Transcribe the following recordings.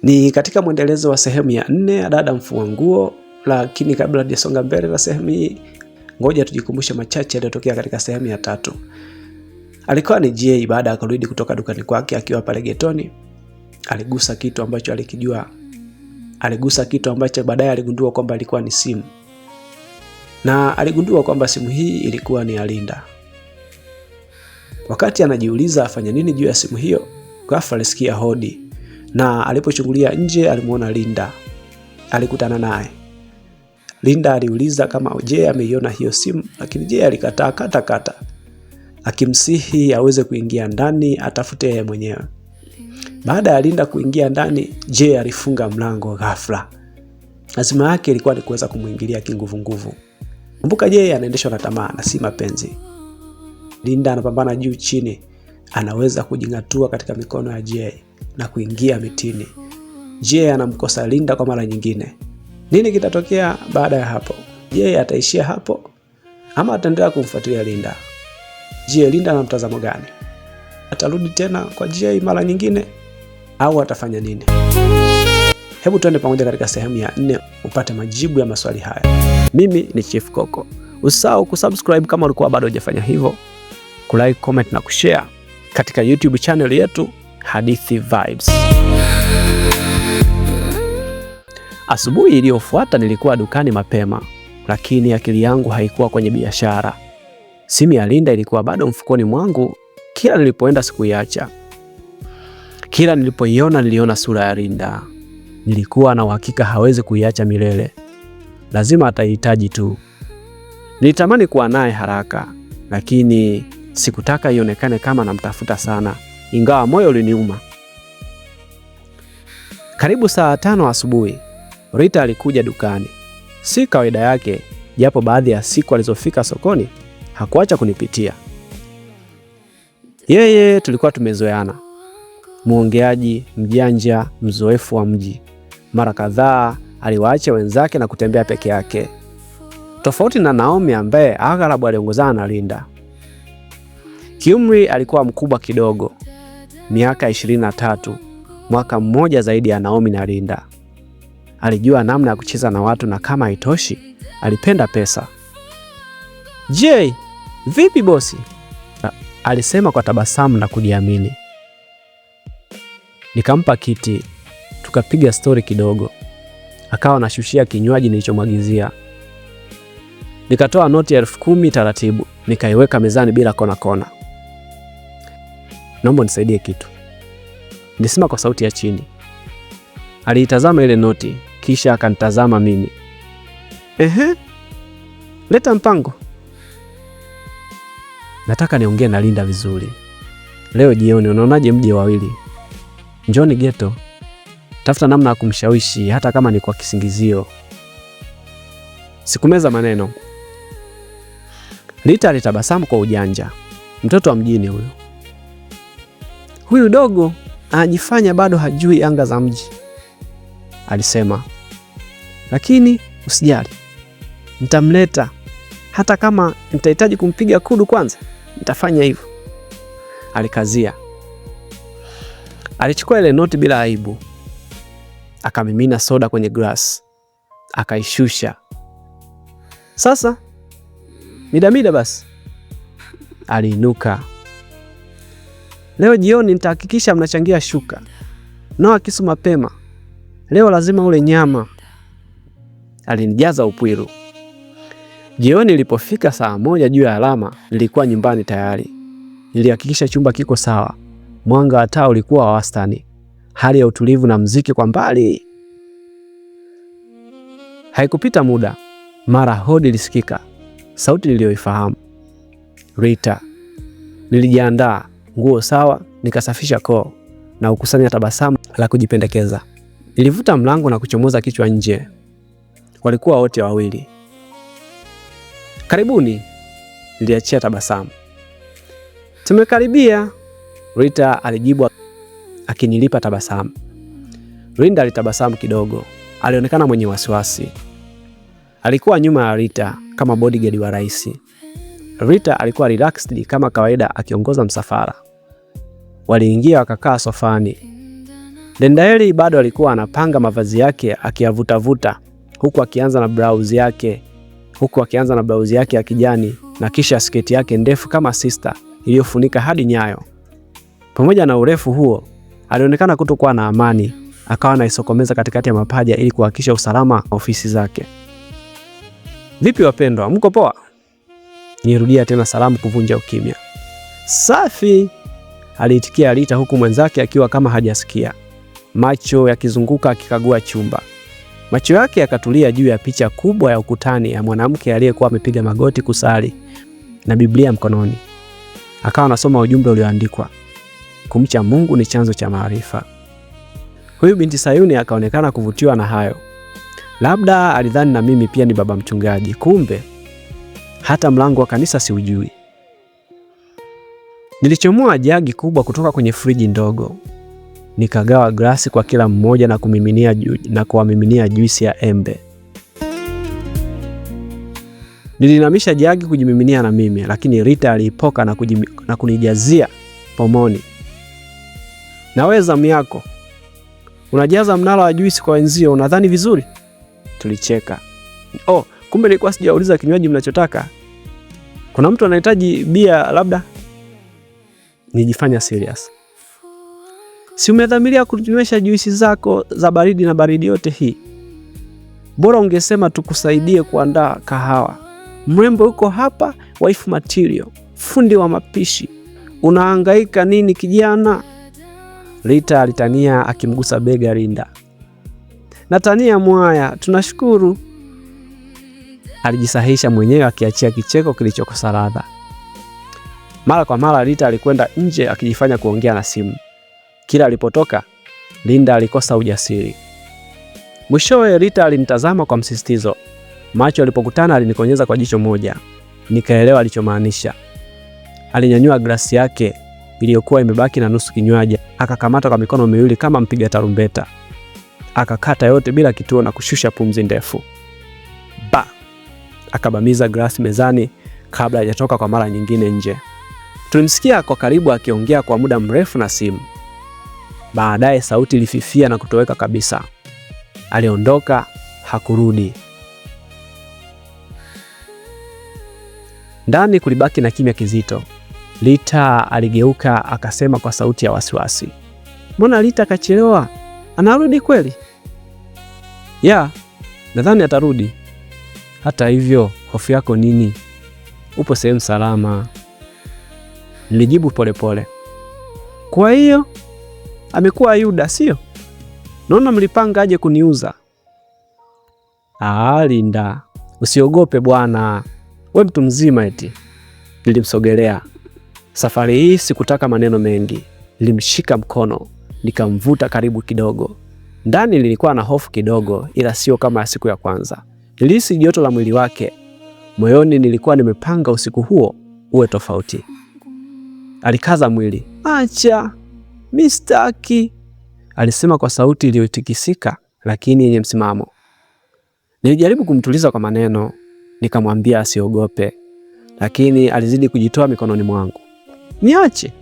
Ni katika mwendelezo wa sehemu ya 4 ya dada mfua nguo, lakini kabla hajasonga mbele na sehemu hii, ngoja tujikumbushe machache yaliyotokea katika sehemu ya 3. Alikuwa ni Jay baada ya kurudi kutoka dukani kwake akiwa pale getoni. Aligusa kitu ambacho alikijua. Aligusa kitu ambacho baadaye aligundua kwamba ilikuwa ni simu. Na aligundua kwamba simu hii ilikuwa ni ya Linda. Wakati anajiuliza afanye nini juu ya simu hiyo, ghafla alisikia hodi. Na alipochungulia nje alimuona Linda. Alikutana naye. Linda aliuliza kama Jay ameiona hiyo simu, lakini Jay alikataa kata. Akimsihi aweze kuingia ndani atafute yeye mwenyewe. Baada ya Linda kuingia ndani, Jay alifunga mlango ghafla. Azima yake ilikuwa ni kuweza kumuingilia kinguvu. Kumbuka Jay anaendeshwa na tamaa na si mapenzi. Linda anapambana juu chini, anaweza kujingatua katika mikono ya Jay na kuingia mitini. Jay anamkosa Linda kwa mara nyingine. Nini kitatokea baada ya hapo? Jay ataishia hapo ama ataendelea kumfuatilia Linda? Je, Linda ana mtazamo gani? Atarudi tena kwa Jay mara nyingine au atafanya nini? Hebu tuende pamoja katika sehemu ya 4 upate majibu ya maswali haya. Mimi ni Chief Coco. Usisahau kusubscribe kama ulikuwa bado hujafanya hivyo, kulike, comment na kushare katika YouTube channel yetu Hadithi Vibes. Asubuhi iliyofuata nilikuwa dukani mapema, lakini akili yangu haikuwa kwenye biashara. Simu ya Linda ilikuwa bado mfukoni mwangu. Kila nilipoenda sikuiacha. Kila nilipoiona niliona sura ya Linda. Nilikuwa na uhakika hawezi kuiacha milele. Lazima atahitaji tu. Nilitamani kuwa naye haraka, lakini sikutaka ionekane kama namtafuta sana, ingawa moyo uliniuma. Karibu saa 5 asubuhi, Rita alikuja dukani. Si kawaida yake, japo baadhi ya siku alizofika sokoni hakuacha kunipitia. Yeye tulikuwa tumezoeana. Muongeaji, mjanja, mzoefu wa mji. Mara kadhaa aliwaacha wenzake na kutembea peke yake. Tofauti na Naomi ambaye aghalabu aliongozana na Linda. Kiumri alikuwa mkubwa kidogo, miaka 23, mwaka mmoja zaidi ya Naomi na Linda. Alijua namna ya kucheza na watu na kama haitoshi, alipenda pesa. Jay, vipi bosi? Alisema kwa tabasamu na kujiamini. Nikampa kiti, tukapiga story kidogo. Akawa anashushia kinywaji nilichomwagizia. Nikatoa noti ya 10,000 taratibu, nikaiweka mezani bila kona. Naomba nisaidie kitu, nilisema kwa sauti ya chini. Aliitazama ile noti, kisha akanitazama mimi. Leta mpango. Nataka niongee na Linda vizuri. Leo jioni unaonaje mje wawili? Njoni ghetto. Tafuta namna ya kumshawishi hata kama ni kwa kisingizio. Sikumeza maneno. Rita alitabasamu kwa ujanja. Mtoto wa mjini huyo. Huyu dogo anajifanya bado hajui anga za mji, alisema. Lakini usijali. Nitamleta. Hata kama nitahitaji kumpiga kudu kwanza, nitafanya hivyo, alikazia. Alichukua ile noti bila aibu. Akamimina soda kwenye glass. Akaishusha. Sasa midamida basi. Aliinuka. Leo jioni nitahakikisha mnachangia shuka. Noa kisu mapema. Leo lazima ule nyama. Alinijaza upwiru. Jioni ilipofika saa 1 juu ya alama, nilikuwa nyumbani tayari. Nilihakikisha chumba kiko sawa. Mwanga wa taa ulikuwa wa wastani. Hali ya utulivu na muziki kwa mbali. Haikupita muda, mara hodi ilisikika. Sauti niliyoifahamu. Rita. Nilijiandaa, nguo sawa, nikasafisha koo na ukusanya tabasamu la kujipendekeza. Nilivuta mlango na kuchomoza kichwa nje. Walikuwa wote wawili. Karibuni, niliachia tabasamu. Tumekaribia, Rita alijibu akinilipa tabasamu. Linda alitabasamu kidogo. Alionekana mwenye wasiwasi. Alikuwa nyuma ya Rita kama bodyguard wa rais. Rita alikuwa relaxed kama kawaida akiongoza msafara. Waliingia wakakaa sofani. Lendaeli bado alikuwa anapanga mavazi yake akiyavutavuta, huku akianza na blauzi yake ya kijani na kisha sketi yake ndefu kama sister iliyofunika hadi nyayo. Pamoja na urefu huo, alionekana kutokuwa na amani, akawa anaisokomeza katikati ya mapaja ili kuhakikisha usalama wa ofisi zake. Vipi wapendwa, mko poa? Nirudia tena salamu kuvunja ukimya. Safi, aliitikia Rita huku mwenzake akiwa kama hajasikia, macho yakizunguka akikagua chumba. Macho yake yakatulia juu ya picha kubwa ya ukutani ya mwanamke aliyekuwa amepiga magoti kusali na Biblia mkononi. Akawa anasoma ujumbe ulioandikwa, kumcha Mungu ni chanzo cha maarifa. Huyu binti Sayuni akaonekana kuvutiwa na hayo. Labda alidhani na mimi pia ni baba mchungaji, kumbe hata mlango wa kanisa siujui. Nilichomoa jagi kubwa kutoka kwenye friji ndogo. Nikagawa glasi kwa kila mmoja na kuwamiminia juisi ya embe. Nilinamisha jagi kujimiminia na mimi, lakini Rita aliipoka na kunijazia pomoni. Nawe zamu yako. Unajaza mnala wa juisi kwa wenzio, unadhani vizuri? Tulicheka. Kumbe nilikuwa sijauliza kinywaji mnachotaka. Kuna mtu anahitaji bia labda? Nijifanya serious. Si umedhamiria kunywesha juisi zako za baridi na baridi yote hii? Bora ungesema tukusaidie kuandaa kahawa. Mrembo yuko hapa, wife material, fundi wa mapishi. Unahangaika nini kijana? Rita alitania akimgusa bega Linda. Natania mwaya, tunashukuru. Alijisahisha mwenyewe akiachia kicheko kilichokosa ladha. Mara kwa mara Rita alikwenda nje akijifanya kuongea na simu. Kila alipotoka, Linda alikosa ujasiri. Mwishowe Rita alinitazama kwa msisitizo. Macho alipokutana alinikonyeza kwa jicho moja. Nikaelewa alichomaanisha. Alinyanyua glasi yake iliyokuwa imebaki na nusu kinywaji, akakamata kwa mikono miwili kama mpiga tarumbeta. Akakata yote bila kituo na kushusha pumzi ndefu. Akabamiza glasi mezani kabla hajatoka kwa mara nyingine nje. Tulimsikia kwa karibu akiongea kwa muda mrefu na simu. Baadaye sauti ilififia na kutoweka kabisa. Aliondoka, hakurudi. Ndani kulibaki na kimya kizito. Rita aligeuka akasema kwa sauti ya wasiwasi, mbona Rita kachelewa? Anarudi kweli? Ya, nadhani atarudi. Hata hivyo, hofu yako nini? Upo sehemu salama. Nilijibu polepole. Kwa hiyo amekuwa Yuda, sio? Naona mlipanga aje kuniuza. Linda, usiogope bwana. We mtu mzima eti. Nilimsogelea. Safari hii sikutaka maneno mengi. Nilimshika mkono, nikamvuta karibu kidogo. Ndani nilikuwa na hofu kidogo, ila sio kama siku ya kwanza. Nilihisi joto la mwili wake. Moyoni nilikuwa nimepanga usiku huo uwe tofauti. Alikaza mwili. Acha, mistaki, alisema kwa sauti iliyotikisika lakini yenye msimamo. Nilijaribu kumtuliza kwa maneno, nikamwambia asiogope, lakini alizidi kujitoa mikononi mwangu. Niache,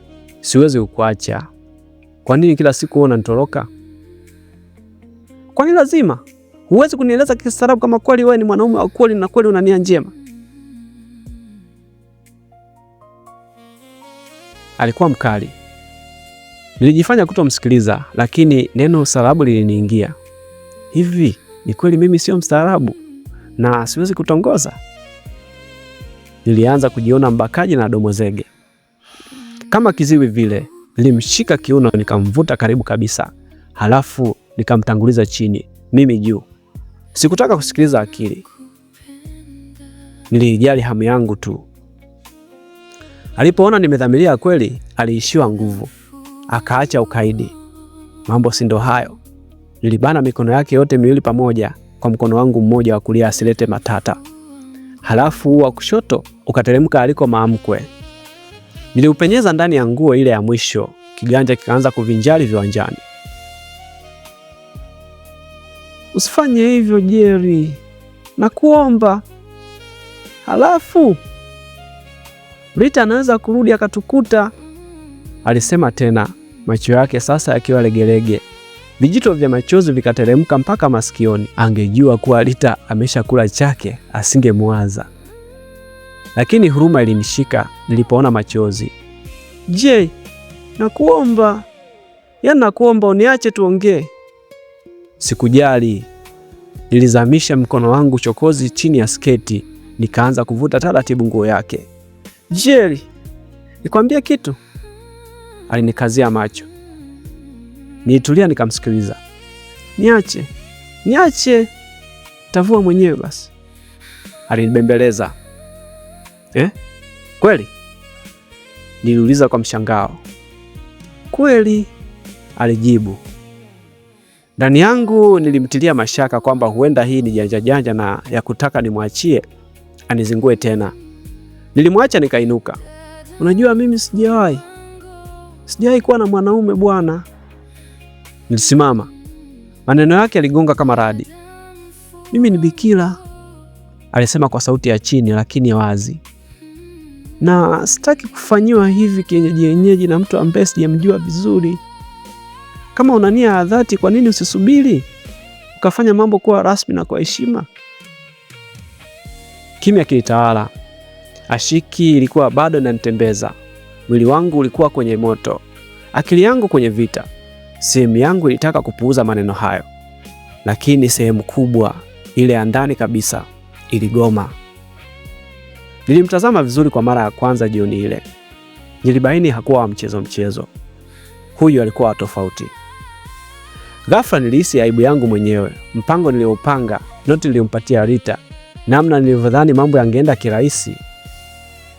siwezi kukuacha. Kwa nini kila siku unanitoroka? Kwani lazima? Huwezi kunieleza kistaarabu kama kweli wewe ni mwanaume wa kweli na kweli una nia njema? Alikuwa mkali. Nilijifanya kutomsikiliza, lakini neno ustaarabu liliniingia. Hivi, ni kweli mimi sio mstaarabu na siwezi kutongoza? Nilianza kujiona mbakaji na domo zege. Kama kiziwi vile, nilimshika kiuno nikamvuta karibu kabisa. Halafu nikamtanguliza chini, mimi juu. Sikutaka kusikiliza akili. Nilijali hamu yangu tu. Alipoona nimedhamiria kweli, aliishiwa nguvu. Akaacha ukaidi. Mambo si ndo hayo. Nilibana mikono yake yote miwili pamoja kwa mkono wangu mmoja wa kulia asilete matata. Halafu wa kushoto ukateremka aliko maamkwe. Niliupenyeza ndani ya nguo ile ya mwisho, kiganja kikaanza kuvinjali viwanjani. Usifanye hivyo Jerry, nakuomba. Halafu Rita anaweza kurudi akatukuta, alisema tena, macho yake sasa yakiwa legelege. Vijito vya machozi vikateremka mpaka masikioni. Angejua kuwa Rita ameshakula chake asingemwaza. Lakini huruma ilinishika nilipoona machozi. Je, nakuomba, nakuomba uniache tuongee. Sikujali. Nilizamisha mkono wangu chokozi chini ya sketi, nikaanza kuvuta taratibu nguo yake. Jerry, nikwambie kitu? Alinikazia macho. Nilitulia nikamsikiliza. Niache, tavua mwenyewe basi. Alinibembeleza. Kweli? Niliuliza kwa mshangao. Kweli, alijibu. Ndani yangu nilimtilia mashaka kwamba huenda hii ni janja na ya kutaka nimwachie anizingue tena. Nilimwacha nikainuka. Unajua mimi sijawahi kuwa na mwanaume bwana. Nilisimama. Maneno yake yaligonga kama radi. Mimi ni bikira, alisema kwa sauti ya chini lakini wazi. Na sitaki kufanyiwa hivi kienyeji na mtu ambaye sijamjua vizuri. Kama una nia ya dhati, kwa nini usisubiri ukafanya mambo kuwa rasmi na kwa heshima? Kimya kilitawala. Ashiki ilikuwa bado inanitembeza. Mwili wangu ulikuwa kwenye moto, akili yangu kwenye vita. Sehemu yangu ilitaka kupuuza maneno hayo, lakini sehemu kubwa, ile ya ndani kabisa, iligoma. Nilimtazama vizuri kwa mara ya kwanza jioni ile. Nilibaini hakuwa wa mchezo. Huyu alikuwa wa tofauti. Ghafla nilihisi aibu yangu mwenyewe. Mpango niliopanga, noti niliyompatia Rita, namna nilivyodhani mambo yangeenda kirahisi.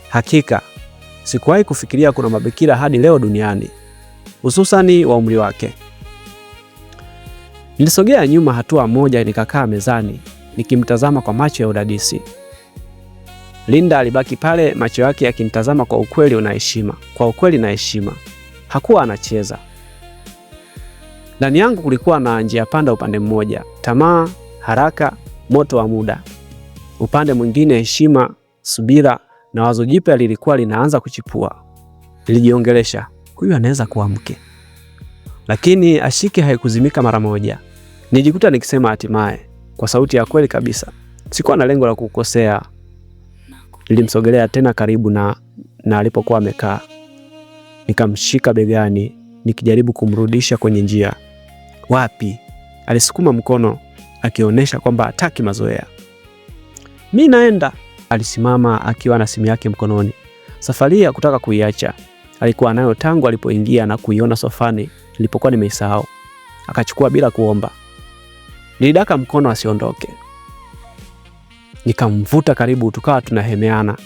Hakika sikuwahi kufikiria kuna mabikira hadi leo duniani, hususani wa umri wake. Nilisogea nyuma hatua moja, nikakaa mezani nikimtazama kwa macho ya udadisi. Linda alibaki pale, macho yake yakinitazama kwa ukweli na heshima. Hakuwa anacheza. Ndani yangu kulikuwa na njia panda upande mmoja, tamaa, haraka, moto wa muda. Upande mwingine heshima, subira na wazo jipya lilikuwa linaanza kuchipua. Nilijiongelesha, huyu anaweza kuwa mke. Lakini Ashiki haikuzimika mara moja. Nilijikuta nikisema hatimaye kwa sauti ya kweli kabisa, sikuwa na lengo la kukosea. Nilimsogelea tena karibu na alipokuwa amekaa. Nikamshika begani nikijaribu kumrudisha kwenye njia. Wapi? Alisukuma mkono akionyesha kwamba hataki mazoea. Mimi naenda. Alisimama akiwa na simu yake mkononi. Safari ya kutaka kuiacha alikuwa nayo tangu alipoingia na kuiona sofani nilipokuwa nimeisahau. Akachukua bila kuomba. Nilidaka mkono asiondoke. Nikamvuta karibu, tukawa tunahemeana.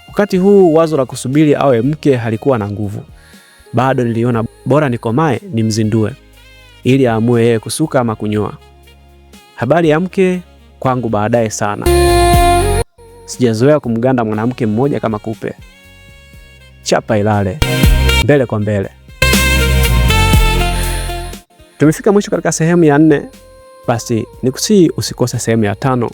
Wakati huu wazo la kusubiri awe mke halikuwa na nguvu. Bado niliona bora nikomae nimzindue ili aamue yeye kusuka ama kunyoa. Habari ya mke kwangu baadaye sana. Sijazoea kumganda mwanamke mmoja kama kupe. Chapa ilale, mbele kwa mbele. Tumefika mwisho katika sehemu ya 4. Basi nikusihi usikose sehemu ya 5.